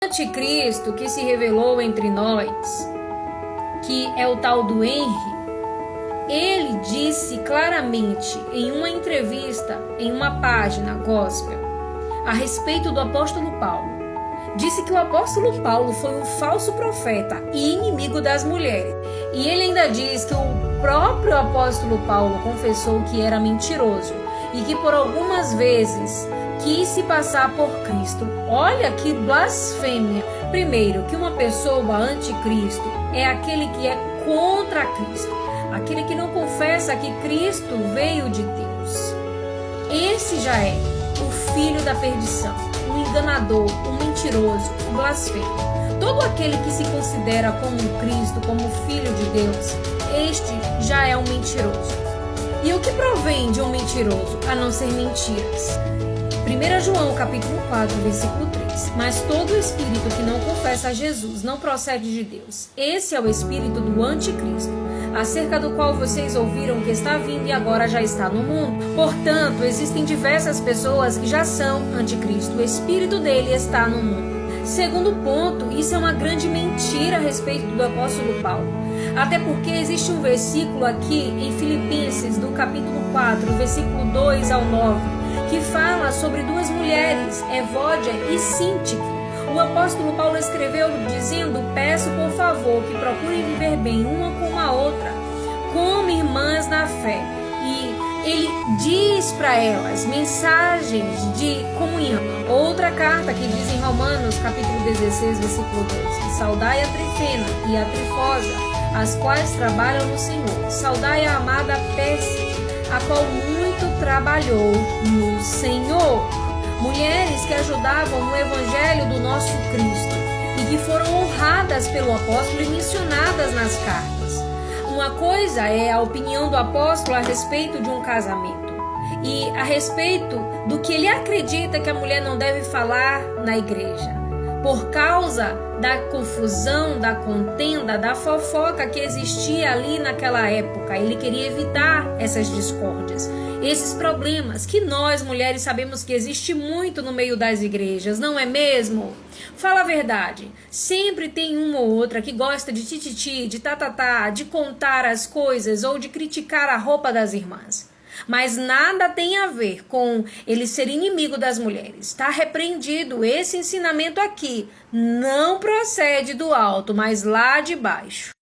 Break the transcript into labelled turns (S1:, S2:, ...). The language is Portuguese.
S1: anticristo que se revelou entre nós, que é o tal do Henry, ele disse claramente em uma entrevista, em uma página gospel, a respeito do apóstolo Paulo. Disse que o apóstolo Paulo foi um falso profeta e inimigo das mulheres. E ele ainda diz que o próprio apóstolo Paulo confessou que era mentiroso e que por algumas vezes quis se passar por Cristo. Olha que blasfêmia! Primeiro, que uma pessoa anticristo é aquele que é contra Cristo, aquele que não confessa que Cristo veio de Deus. Esse já é o filho da perdição, o enganador, o mentiroso, o blasfemo. Todo aquele que se considera como Cristo, como filho de Deus, este já é um mentiroso. E o que provém de um mentiroso, a não ser mentiras? 1 João capítulo 4, versículo 3. Mas todo espírito que não confessa a Jesus não procede de Deus. Esse é o espírito do anticristo, acerca do qual vocês ouviram que está vindo e agora já está no mundo. Portanto, existem diversas pessoas que já são anticristo. O espírito dele está no mundo. Segundo ponto, isso é uma grande mentira a respeito do apóstolo Paulo. Até porque existe um versículo aqui em Filipenses, do capítulo 4, versículo 2 ao 9, que fala sobre duas mulheres, Evódia e Síntique. O apóstolo Paulo escreveu dizendo: peço por favor que procurem viver bem uma com a outra, como irmãs na fé. E ele diz para elas mensagens de comunhão. Outra carta que diz em Romanos capítulo 16, versículo 2, que saudai a Trifena e a Trifosa, as quais trabalham no Senhor. Saudai a amada Pérside, a qual muito trabalhou no Senhor. Mulheres que ajudavam no evangelho do nosso Cristo e que foram honradas pelo apóstolo e mencionadas nas cartas. Uma coisa é a opinião do apóstolo a respeito de um casamento e a respeito do que ele acredita que a mulher não deve falar na igreja, por causa da confusão, da contenda, da fofoca que existia ali naquela época. Ele queria evitar essas discórdias, esses problemas que nós mulheres sabemos que existe muito no meio das igrejas, não é mesmo? Fala a verdade, sempre tem uma ou outra que gosta de tititi, de tatatá, de contar as coisas ou de criticar a roupa das irmãs. Mas nada tem a ver com ele ser inimigo das mulheres. Está repreendido. Esse ensinamento aqui não procede do alto, mas lá de baixo.